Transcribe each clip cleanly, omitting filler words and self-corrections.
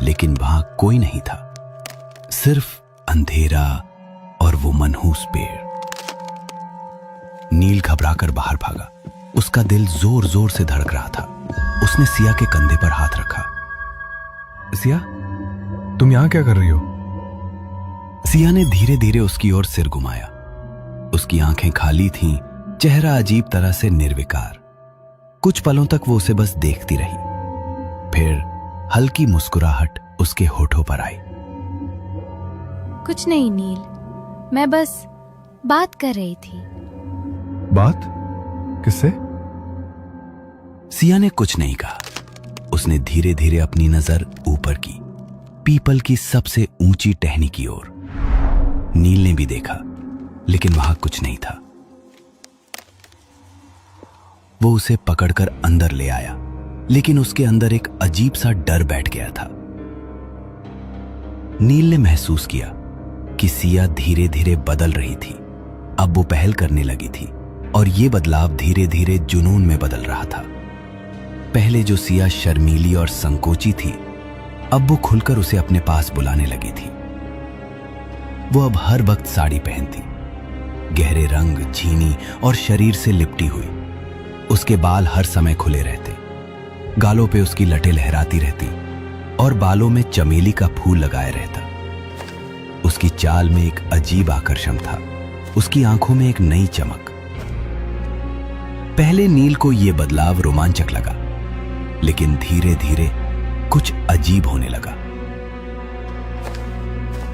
लेकिन वहां कोई नहीं था, सिर्फ अंधेरा और वो मनहूस पेड़। नील घबराकर बाहर भागा। उसका दिल जोर जोर से धड़क रहा था। उसने सिया के कंधे पर हाथ रखा। सिया, तुम यहां क्या कर रही हो? सिया ने धीरे धीरे उसकी ओर सिर घुमाया। उसकी आंखें खाली थीं, चेहरा अजीब तरह से निर्विकार। कुछ पलों तक वो उसे बस देखती रही, फिर हल्की मुस्कुराहट उसके होठों पर आई। कुछ नहीं नील, मैं बस बात कर रही थी। बात? किससे? सिया ने कुछ नहीं कहा। उसने धीरे धीरे अपनी नजर ऊपर की, पीपल की सबसे ऊंची टहनी की ओर। नील ने भी देखा, लेकिन वहां कुछ नहीं था। वो उसे पकड़कर अंदर ले आया, लेकिन उसके अंदर एक अजीब सा डर बैठ गया था। नील ने महसूस किया कि सिया धीरे धीरे बदल रही थी। अब वो पहल करने लगी थी, और ये बदलाव धीरे धीरे जुनून में बदल रहा था। पहले जो सिया शर्मीली और संकोची थी, अब वो खुलकर उसे अपने पास बुलाने लगी थी। वो अब हर वक्त साड़ी पहनती, गहरे रंग, झीनी और शरीर से लिपटी हुई। उसके बाल हर समय खुले रहते, गालों पे उसकी लटें लहराती रहती और बालों में चमेली का फूल लगाए रहता। उसकी चाल में एक अजीब आकर्षण था, उसकी आंखों में एक नई चमक। पहले नील को यह बदलाव रोमांचक लगा, लेकिन धीरे धीरे कुछ अजीब होने लगा।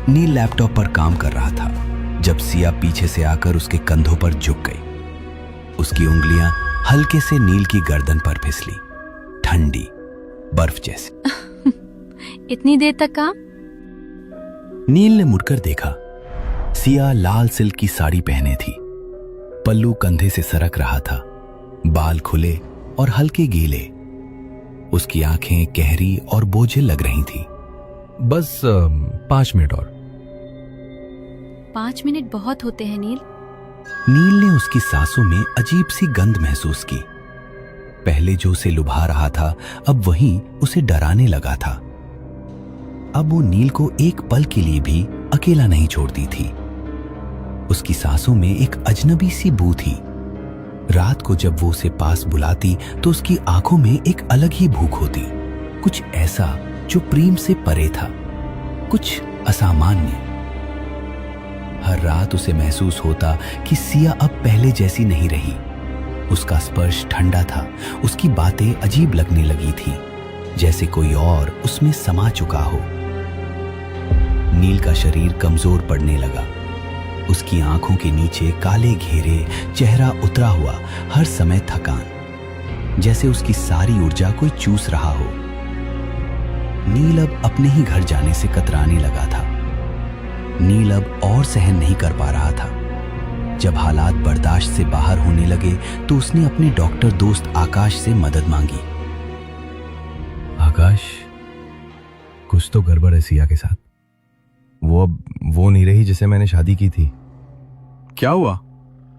नील लैपटॉप पर काम कर रहा था जब सिया पीछे से आकर उसके कंधों पर झुक गई। उसकी उंगलियां हल्के से नील की गर्दन पर फिसली, ठंडी बर्फ जैसी। इतनी देर तक काम? नील ने मुड़कर देखा। सिया लाल सिल्क की साड़ी पहने थी, पल्लू कंधे से सरक रहा था, बाल खुले और हल्के गीले। उसकी आंखें गहरी और बोझिल लग रही थी। बस 5 मिनट और। 5 मिनट बहुत होते हैं नील। नील ने उसकी सांसों में अजीब सी गंध महसूस की। पहले जो उसे लुभा रहा था, अब वहीं उसे डराने लगा था। अब वो नील को एक पल के लिए भी अकेला नहीं छोड़ती थी। उसकी सांसों में एक अजनबी सी बू थी। रात को जब वो उसे पास बुलाती तो उसकी आंखों में एक अलग ही भूख होती, कुछ ऐसा जो प्रेम से परे था, कुछ असामान्य। हर रात उसे महसूस होता कि सिया अब पहले जैसी नहीं रही। उसका स्पर्श ठंडा था, उसकी बातें अजीब लगने लगी थी, जैसे कोई और उसमें समा चुका हो। नील का शरीर कमजोर पड़ने लगा। उसकी आंखों के नीचे काले घेरे, चेहरा उतरा हुआ, हर समय थकान, जैसे उसकी सारी ऊर्जा कोई चूस रहा हो। नील अब अपने ही घर जाने से कतराने लगा था। नील अब और सहन नहीं कर पा रहा था। जब हालात बर्दाश्त से बाहर होने लगे तो उसने अपने डॉक्टर दोस्त आकाश से मदद मांगी। आकाश, कुछ तो गड़बड़ है सिया के साथ। वो अब वो नहीं रही जिसे मैंने शादी की थी। क्या हुआ?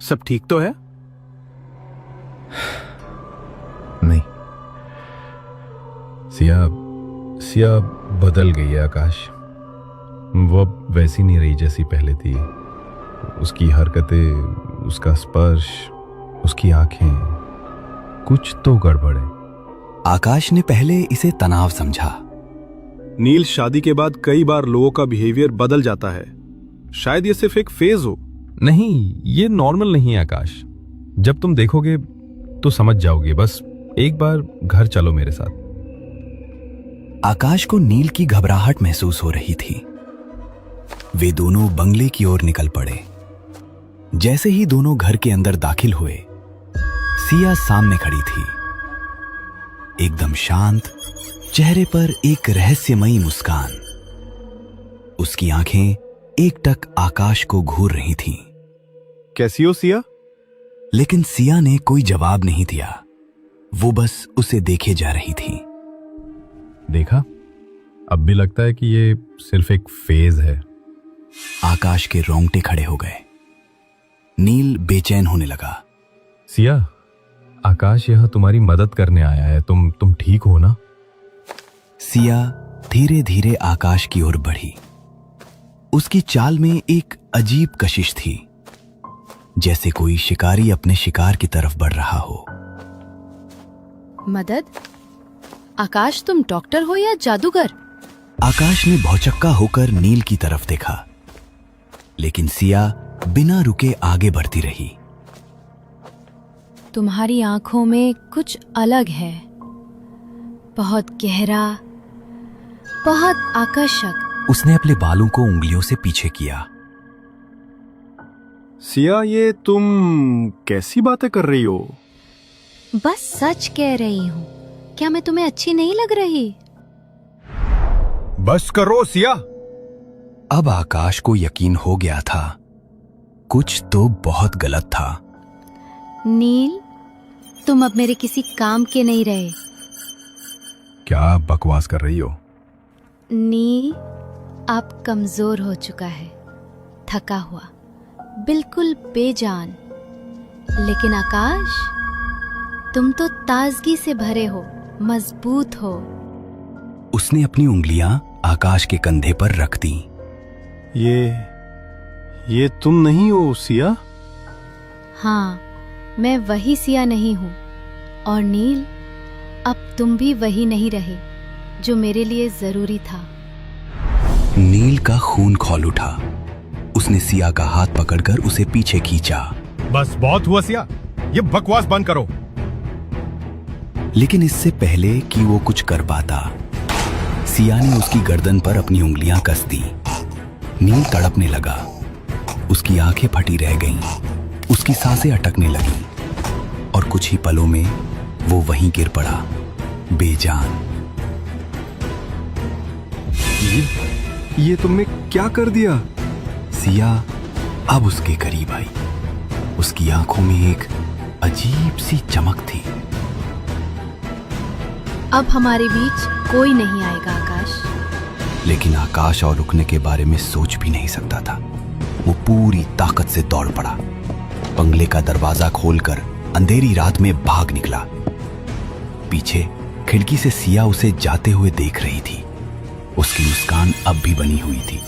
सब ठीक तो है? नहीं, सिया बदल गई है आकाश। वो अब वैसी नहीं रही जैसी पहले थी। उसकी हरकतें, उसका स्पर्श, उसकी आंखें, कुछ तो गड़बड़ है। आकाश ने पहले इसे तनाव समझा। नील, शादी के बाद कई बार लोगों का बिहेवियर बदल जाता है। शायद ये सिर्फ एक फेज हो। नहीं, ये नॉर्मल नहीं है आकाश। जब तुम देखोगे तो समझ जाओगे। बस एक बार घर चलो मेरे साथ। आकाश को नील की घबराहट महसूस हो रही थी। वे दोनों बंगले की ओर निकल पड़े। जैसे ही दोनों घर के अंदर दाखिल हुए, सिया सामने खड़ी थी, एकदम शांत, चेहरे पर एक रहस्यमयी मुस्कान। उसकी आंखें एकटक आकाश को घूर रही थीं। कैसी हो सिया? लेकिन सिया ने कोई जवाब नहीं दिया। वो बस उसे देखे जा रही थी। देखा, अब भी लगता है कि ये सिर्फ एक फेज है। आकाश के रोंगटे खड़े हो गए। नील बेचैन होने लगा। सिया, आकाश यह तुम्हारी मदद करने आया है। तुम ठीक हो ना? सिया धीरे धीरे आकाश की ओर बढ़ी। उसकी चाल में एक अजीब कशिश थी, जैसे कोई शिकारी अपने शिकार की तरफ बढ़ रहा हो। मदद? आकाश, तुम डॉक्टर हो या जादूगर? आकाश ने भौचक्का होकर नील की तरफ देखा, लेकिन सिया बिना रुके आगे बढ़ती रही। तुम्हारी आंखों में कुछ अलग है, बहुत गहरा, बहुत आकर्षक। उसने अपने बालों को उंगलियों से पीछे किया। सिया, ये तुम कैसी बातें कर रही हो? बस सच कह रही हूँ। क्या मैं तुम्हें अच्छी नहीं लग रही? बस करो सिया। अब आकाश को यकीन हो गया था, कुछ तो बहुत गलत था। नील, तुम अब मेरे किसी काम के नहीं रहे। क्या बकवास कर रही हो? नील अब कमजोर हो चुका है, थका हुआ, बिल्कुल बेजान। लेकिन आकाश, तुम तो ताजगी से भरे हो, मजबूत हो। उसने अपनी उंगलियां आकाश के कंधे पर रख दी। ये तुम नहीं हो सिया? हाँ, मैं वही सिया नहीं हूं। और नील, अब तुम भी वही नहीं रहे जो मेरे लिए जरूरी था। नील का खून खौल उठा। उसने सिया का हाथ पकड़कर उसे पीछे खींचा। बस बहुत हुआ सिया, ये बकवास बंद करो। लेकिन इससे पहले कि वो कुछ कर पाता, सिया ने उसकी गर्दन पर अपनी उंगलियां कस दी। नील तड़पने लगा, उसकी आंखें फटी रह गईं, उसकी सांसें अटकने लगीं, और कुछ ही पलों में वो वहीं गिर पड़ा, बेजान। ये तुमने क्या कर दिया? सिया अब उसके करीब आई। उसकी आंखों में एक अजीब सी चमक थी। अब हमारे बीच कोई नहीं आएगा आकाश। लेकिन आकाश और रुकने के बारे में सोच भी नहीं सकता था। वो पूरी ताकत से दौड़ पड़ा, बंगले का दरवाजा खोलकर अंधेरी रात में भाग निकला। पीछे खिड़की से सिया उसे जाते हुए देख रही थी। उसकी मुस्कान अब भी बनी हुई थी।